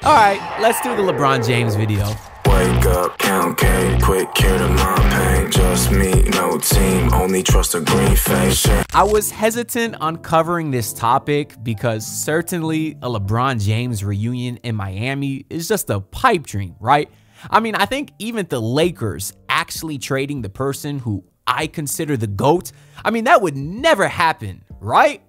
All right, let's do the LeBron James video. Wake up, count K, quick cure to my pain. Just me, no team, only trust a green face. I was hesitant on covering this topic because certainly a LeBron James reunion in Miami is just a pipe dream, right? I mean, I think even the Lakers actually trading the person who I consider the GOAT, I mean, that would never happen, right?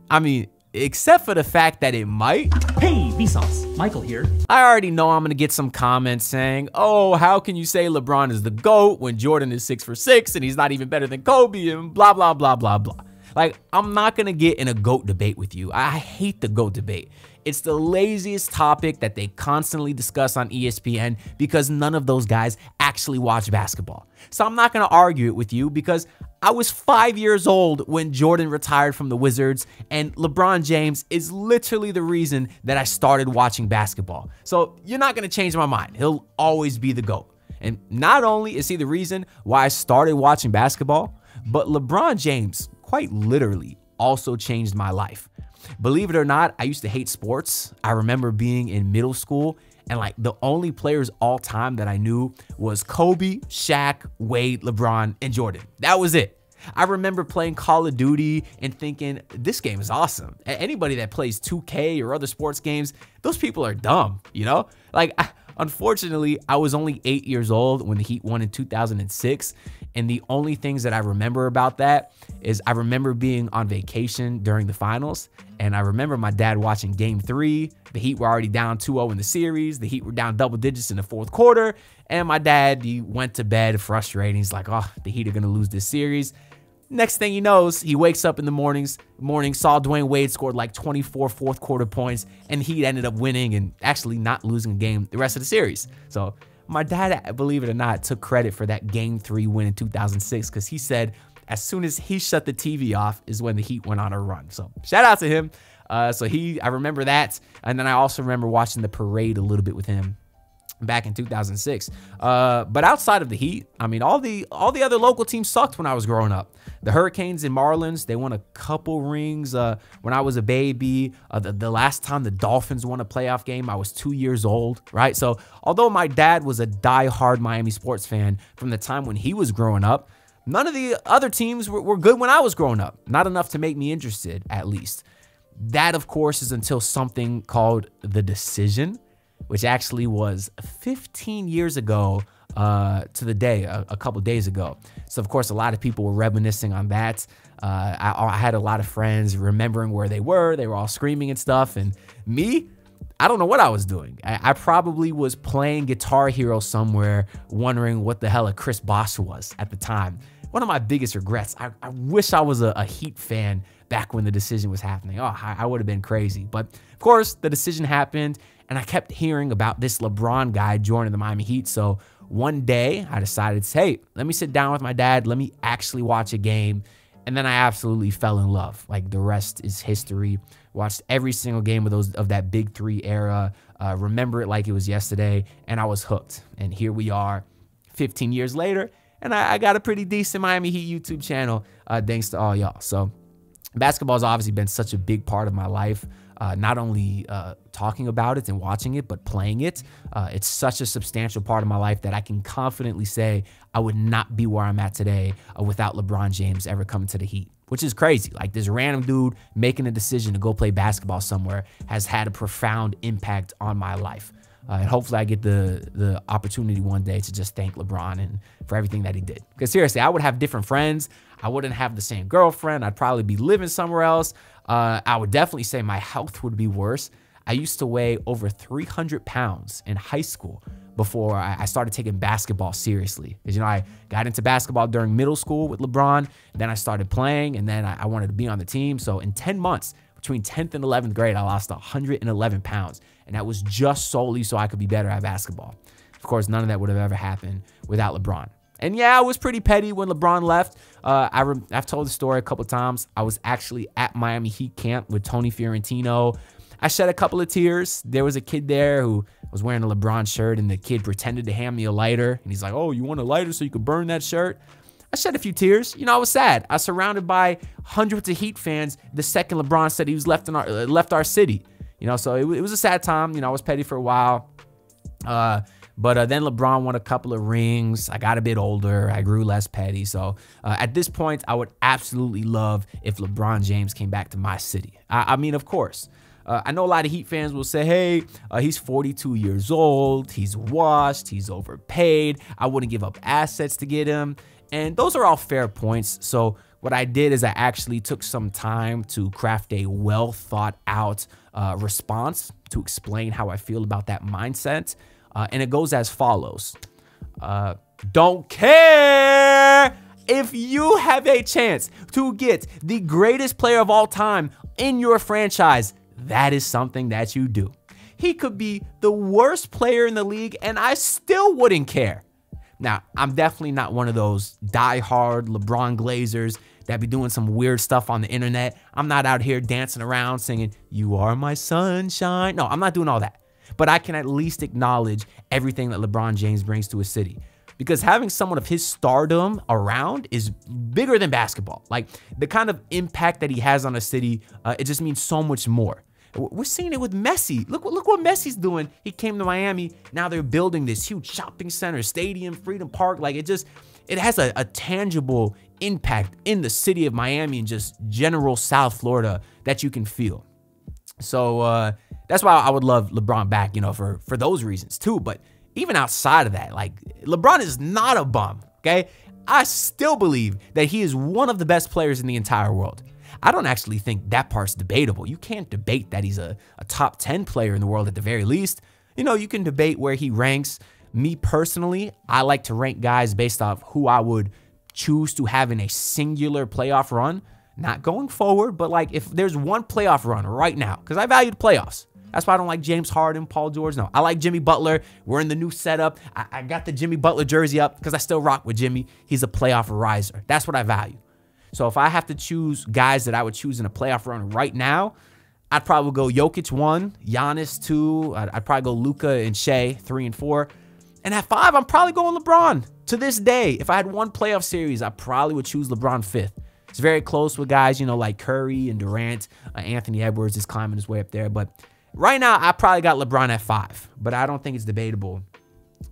I mean, except for the fact that it might. Hey, Vsauce, Michael here. I already know I'm gonna get some comments saying, oh, how can you say LeBron is the GOAT when Jordan is 6 for 6 and he's not even better than Kobe and blah, blah, blah, blah, blah. Like, I'm not gonna get in a GOAT debate with you. I hate the GOAT debate. It's the laziest topic that they constantly discuss on ESPN because none of those guys actually watch basketball. So I'm not gonna argue it with you because I was 5 years old when Jordan retired from the Wizards, and LeBron James is literally the reason that I started watching basketball. So you're not gonna change my mind. He'll always be the GOAT. And not only is he the reason why I started watching basketball, but LeBron James quite literally also changed my life. Believe it or not, I used to hate sports. I remember being in middle school and like the only players all time that I knew was Kobe, Shaq, Wade, LeBron, and Jordan. That was it. I remember playing Call of Duty and thinking, this game is awesome. Anybody that plays 2K or other sports games, those people are dumb, you know? Like, unfortunately, I was only 8 years old when the Heat won in 2006. And the only things that I remember about that is I remember being on vacation during the finals. And I remember my dad watching game 3. The Heat were already down 2-0 in the series. The Heat were down double digits in the fourth quarter. And my dad, he went to bed frustrated. He's like, oh, the Heat are going to lose this series. Next thing he knows, he wakes up in the morning, saw Dwayne Wade scored like 24 fourth quarter points, and he ended up winning and actually not losing a game the rest of the series. So my dad, believe it or not, took credit for that game 3 win in 2006 because he said as soon as he shut the TV off is when the Heat went on a run. So shout out to him. I remember that. And then I also remember watching the parade a little bit with him back in 2006. But outside of the Heat, I mean, all the other local teams sucked when I was growing up. The Hurricanes and Marlins, they won a couple rings when I was a baby. The last time the Dolphins won a playoff game, I was 2 years old, right? So although my dad was a diehard Miami sports fan from the time when he was growing up, none of the other teams were good when I was growing up. Not enough to make me interested, at least. That, of course, is until something called The Decision, which actually was 15 years ago to the day, a couple days ago. So, of course, a lot of people were reminiscing on that. I had a lot of friends remembering where they were. They were all screaming and stuff. And me, I don't know what I was doing. I probably was playing Guitar Hero somewhere, wondering what the hell a Chris Bosh was at the time. One of my biggest regrets. I wish I was a Heat fan back when The Decision was happening. Oh, I would have been crazy. But, of course, The Decision happened, and I kept hearing about this LeBron guy joining the Miami Heat. So one day I decided, hey, let me sit down with my dad. Let me actually watch a game. And then I absolutely fell in love. Like, the rest is history. Watched every single game of that Big 3 era. Remember it like it was yesterday. And I was hooked. And here we are 15 years later. And I got a pretty decent Miami Heat YouTube channel thanks to all y'all. So basketball has obviously been such a big part of my life. Not only talking about it and watching it, but playing it. It's such a substantial part of my life that I can confidently say I would not be where I'm at today without LeBron James ever coming to the Heat, which is crazy. Like, this random dude making a decision to go play basketball somewhere has had a profound impact on my life. And hopefully I get the opportunity one day to just thank LeBron and for everything that he did. Because seriously, I would have different friends. I wouldn't have the same girlfriend. I'd probably be living somewhere else. I would definitely say my health would be worse. I used to weigh over 300 pounds in high school before I started taking basketball seriously. Because, you know, I got into basketball during middle school with LeBron. Then I started playing, and then I wanted to be on the team. So in 10 months, between 10th and 11th grade, I lost 111 pounds. And that was just solely so I could be better at basketball. Of course, none of that would have ever happened without LeBron. And yeah, I was pretty petty when LeBron left. I've told the story a couple times. I was actually at Miami Heat camp with Tony Fiorentino. I shed a couple of tears. There was a kid there who was wearing a LeBron shirt, and the kid pretended to hand me a lighter. And he's like, oh, you want a lighter so you could burn that shirt? I shed a few tears. You know, I was sad. I was surrounded by hundreds of Heat fans the second LeBron said he was left our city. So it was a sad time. I was petty for a while. But then LeBron won a couple of rings. I got a bit older. I grew less petty. So at this point, I would absolutely love if LeBron James came back to my city. I mean, of course. I know a lot of Heat fans will say, hey, he's 42 years old. He's washed. He's overpaid. I wouldn't give up assets to get him. And those are all fair points. So what I did is I actually took some time to craft a well thought out response to explain how I feel about that mindset. And it goes as follows. Don't care if you have a chance to get the greatest player of all time in your franchise. That is something that you do. He could be the worst player in the league and I still wouldn't care. Now, I'm definitely not one of those diehard LeBron Glazers that be doing some weird stuff on the internet. I'm not out here dancing around singing, "You are my sunshine." No, I'm not doing all that. But I can at least acknowledge everything that LeBron James brings to a city. Because having someone of his stardom around is bigger than basketball. Like, the kind of impact that he has on a city, it just means so much more. We're seeing it with Messi. Look what Messi's doing. He came to Miami. Now they're building this huge shopping center, stadium, Freedom Park. Like, it has a tangible impact in the city of Miami and just general South Florida that you can feel. So that's why I would love LeBron back, for those reasons too. But even outside of that, like, LeBron is not a bum, okay? I still believe that he is one of the best players in the entire world. I don't actually think that part's debatable. You can't debate that he's a top 10 player in the world at the very least. You can debate where he ranks. Me personally, I like to rank guys based off who I would choose to have in a singular playoff run. Not going forward, but like if there's one playoff run right now, because I value the playoffs. That's why I don't like James Harden, Paul George. No, I like Jimmy Butler. We're in the new setup. I got the Jimmy Butler jersey up because I still rock with Jimmy. He's a playoff riser. That's what I value. So if I have to choose guys that I would choose in a playoff run right now, I'd probably go Jokic 1, Giannis 2. I'd probably go Luka and Shea 3 and 4. And at 5, I'm probably going LeBron. To this day, if I had one playoff series, I probably would choose LeBron 5th. It's very close with guys, like Curry and Durant. Anthony Edwards is climbing his way up there. But right now, I probably got LeBron at 5. But I don't think it's debatable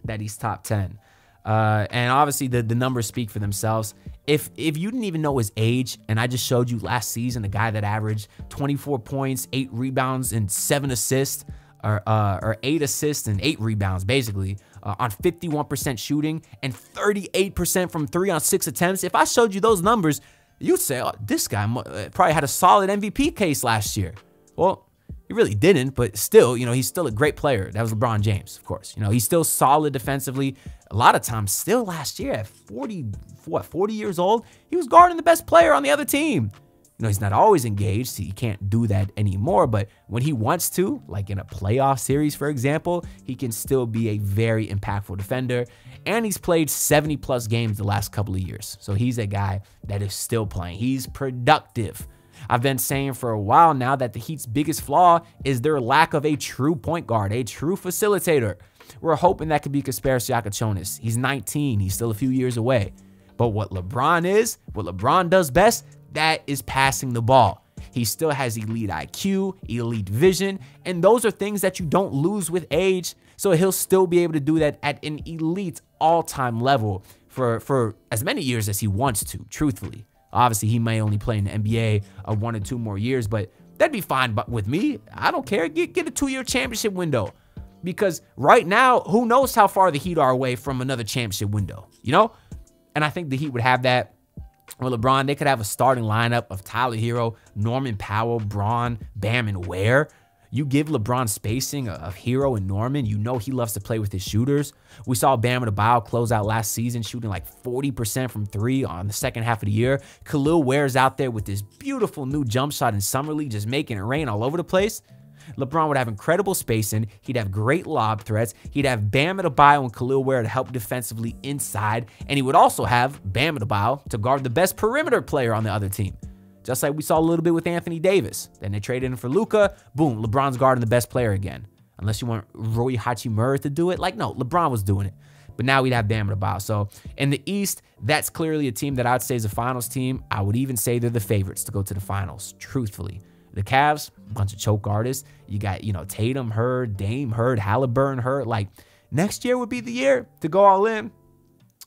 that he's top 10. And obviously, the numbers speak for themselves. If you didn't even know his age, and I just showed you last season a guy that averaged 24 points, 8 rebounds, and 7 assists, or 8 assists and 8 rebounds, basically, on 51% shooting and 38% from 3 on 6 attempts. If I showed you those numbers, you'd say, oh, this guy probably had a solid MVP case last year. Well, he really didn't, but still, he's still a great player. That was LeBron James, of course. He's still solid defensively. A lot of times, still last year at 40 years old, he was guarding the best player on the other team. He's not always engaged. He can't do that anymore. But when he wants to, like in a playoff series, for example, he can still be a very impactful defender. And he's played 70+ games the last couple of years. So he's a guy that is still playing. He's productive. I've been saying for a while now that the Heat's biggest flaw is their lack of a true point guard, a true facilitator. We're hoping that could be Kasparas Siakachonis. He's 19. He's still a few years away. But what LeBron does best, that is passing the ball. He still has elite IQ, elite vision, and those are things that you don't lose with age. So he'll still be able to do that at an elite all-time level for as many years as he wants to, truthfully. Obviously, he may only play in the NBA 1 or 2 more years, but that'd be fine with me. I don't care. Get a 2-year championship window. Because right now, who knows how far the Heat are away from another championship window, And I think the Heat would have that. With LeBron, they could have a starting lineup of Tyler Hero, Norman Powell, Braun, Bam, and Ware. You give LeBron spacing of Hero and Norman, he loves to play with his shooters. We saw Bam Adebayo close out last season shooting like 40% from 3 on the second half of the year. Khalil Ware's out there with this beautiful new jump shot in Summer League, just making it rain all over the place. LeBron would have incredible spacing. He'd have great lob threats. He'd have Bam Adebayo and Khalil Ware to help defensively inside. And he would also have Bam Adebayo to guard the best perimeter player on the other team. Just like we saw a little bit with Anthony Davis. Then they traded him for Luka. Boom, LeBron's guarding the best player again. Unless you want Rui Hachimura to do it. Like, no, LeBron was doing it. But now we'd have Bam Adebayo. So in the East, that's clearly a team that I'd say is a finals team. I would even say they're the favorites to go to the finals, truthfully. The Cavs, bunch of choke artists. You got, Tatum hurt, Dame hurt, Halliburton hurt. Like, next year would be the year to go all in.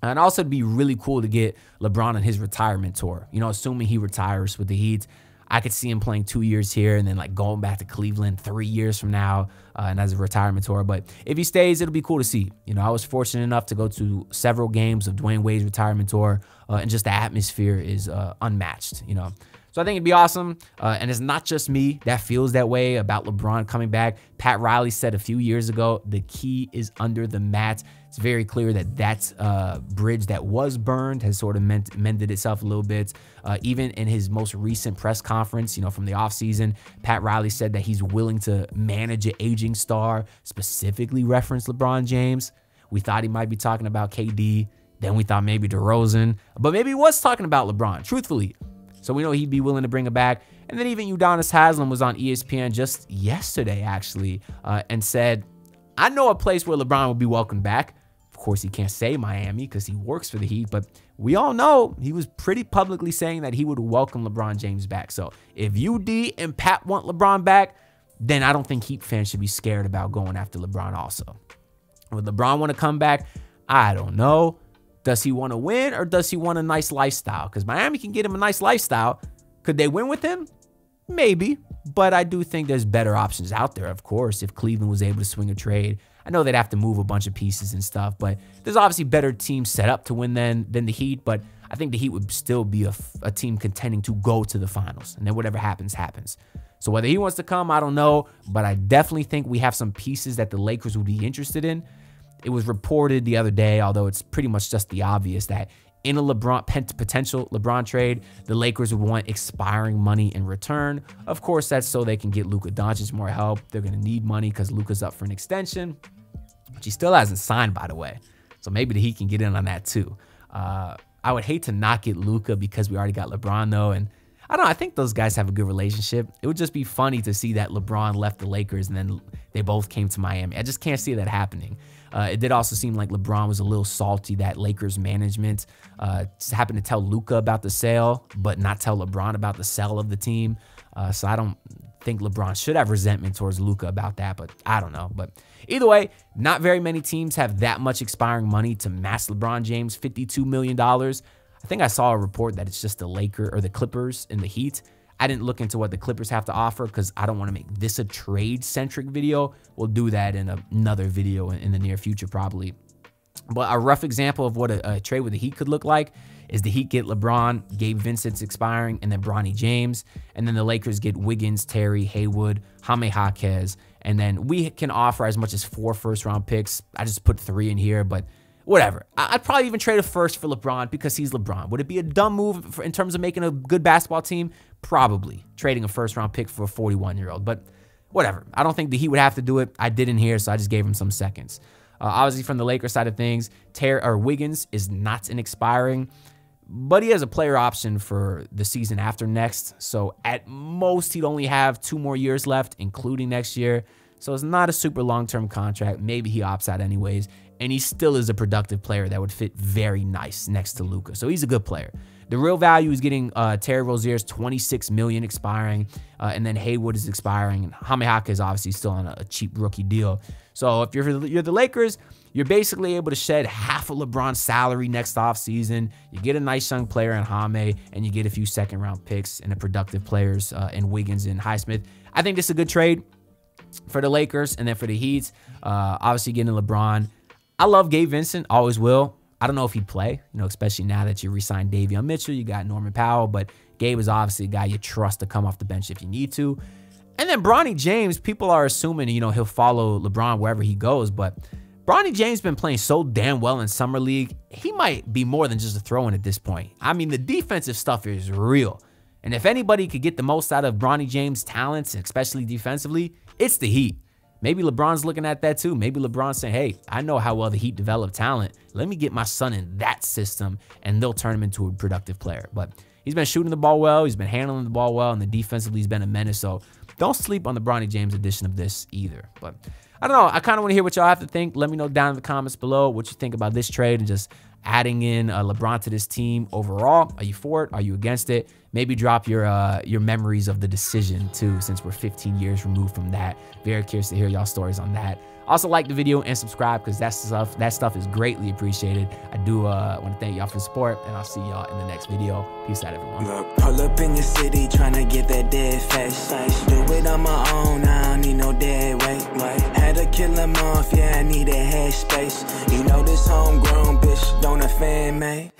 And also, it'd be really cool to get LeBron on his retirement tour. Assuming he retires with the Heat, I could see him playing 2 years here and then like going back to Cleveland 3 years from now and as a retirement tour. But if he stays, it'll be cool to see. I was fortunate enough to go to several games of Dwayne Wade's retirement tour, and just the atmosphere is unmatched. So I think it'd be awesome. And it's not just me that feels that way about LeBron coming back. Pat Riley said a few years ago, the key is under the mat. It's very clear that bridge that was burned has sort of mended itself a little bit. Even in his most recent press conference, from the offseason, Pat Riley said that he's willing to manage an aging star, specifically referenced LeBron James. We thought he might be talking about KD. Then we thought maybe DeRozan. But maybe he was talking about LeBron, truthfully. So we know he'd be willing to bring it back. And then even Udonis Haslem was on ESPN just yesterday, actually, and said, I know a place where LeBron will be welcomed back. Of course, he can't say Miami because he works for the Heat, but we all know he was pretty publicly saying that he would welcome LeBron James back. So if UD and Pat want LeBron back, then I don't think Heat fans should be scared about going after LeBron also. Would LeBron want to come back? I don't know. Does he want to win or does he want a nice lifestyle? Because Miami can get him a nice lifestyle. Could they win with him? Maybe. But I do think there's better options out there, of course, if Cleveland was able to swing a trade. I know they'd have to move a bunch of pieces and stuff, but there's obviously better teams set up to win than the Heat. But I think the Heat would still be a team contending to go to the finals. And then whatever happens, happens. So whether he wants to come, I don't know. But I definitely think we have some pieces that the Lakers would be interested in. It was reported the other day, although it's pretty much just the obvious, that in a potential LeBron trade, the Lakers would want expiring money in return. Of course, that's so they can get Luka Doncic more help. They're going to need money because Luka's up for an extension, which he still hasn't signed, by the way. So maybe the Heat can get in on that too. I would hate to not get Luka because we already got LeBron though, and I don't know, I think those guys have a good relationship. It would just be funny to see that LeBron left the Lakers and then they both came to Miami. I just can't see that happening. It did also seem like LeBron was a little salty that Lakers management happened to tell Luka about the sale, but not tell LeBron about the sale of the team. So I don't think LeBron should have resentment towards Luka about that, but I don't know. But either way, not very many teams have that much expiring money to match LeBron James' $52 million. I think I saw a report that it's just the Clippers and the Heat. I didn't look into what the Clippers have to offer because I don't want to make this a trade-centric video. We'll do that in another video in the near future probably. But a rough example of what a trade with the Heat could look like is the Heat get LeBron, Gabe Vincent's expiring, and then Bronny James. And then the Lakers get Wiggins, Terry, Haywood, Jaime Jaquez. And then we can offer as much as 4 first-round picks. I just put 3 in here, but whatever. I'd probably even trade a first for LeBron because he's LeBron. Would it be a dumb move in terms of making a good basketball team? Probably. Trading a first-round pick for a 41-year-old. But whatever. I don't think the Heat would have to do it. I didn't here, so I just gave him some seconds. Obviously, from the Lakers side of things, Wiggins is not an expiring, but he has a player option for the season after next. So at most, he'd only have 2 more years left, including next year. So it's not a super long-term contract. Maybe he opts out anyways. And he still is a productive player that would fit very nice next to Luka. So he's a good player. The real value is getting Terry Rozier's $26 million expiring, and then Haywood is expiring, and Jaime Jaquez is obviously still on a cheap rookie deal. So if you're the Lakers, you're basically able to shed half of LeBron's salary next offseason. You get a nice young player in Jaime, and you get a few second-round picks and the productive players in Wiggins and Highsmith. I think this is a good trade for the Lakers, and then for the Heat, obviously getting LeBron. I love Gabe Vincent, always will. I don't know if he'd play, especially now that you re-signed Davion Mitchell, you got Norman Powell, but Gabe is obviously a guy you trust to come off the bench if you need to. And then Bronny James, people are assuming, he'll follow LeBron wherever he goes, but Bronny James been playing so damn well in Summer League, he might be more than just a throw-in at this point. I mean, the defensive stuff is real. And if anybody could get the most out of Bronny James' talents, especially defensively, it's the Heat. Maybe LeBron's looking at that too. Maybe LeBron's saying, hey, I know how well the Heat develop talent. Let me get my son in that system, and they'll turn him into a productive player. But he's been shooting the ball well. He's been handling the ball well, and the defensively he's been a menace. So don't sleep on the Bronny James edition of this either. But I don't know. I kind of want to hear what y'all have to think. Let me know down in the comments below what you think about this trade and just adding in LeBron to this team overall. Are you for it? Are you against it? Maybe drop your memories of the decision too, since we're 15 years removed from that. Very curious to hear y'all stories on that. Also, like the video and subscribe because that stuff is greatly appreciated. I do want to thank y'all for the support, and I'll see y'all in the next video. Peace out, everyone. Look, pull up in your city trying to get that dead face. Do it on my own, I don't need no dead weight. Had to kill him off, yeah, I need a head space. You know this homegrown bitch don't offend me.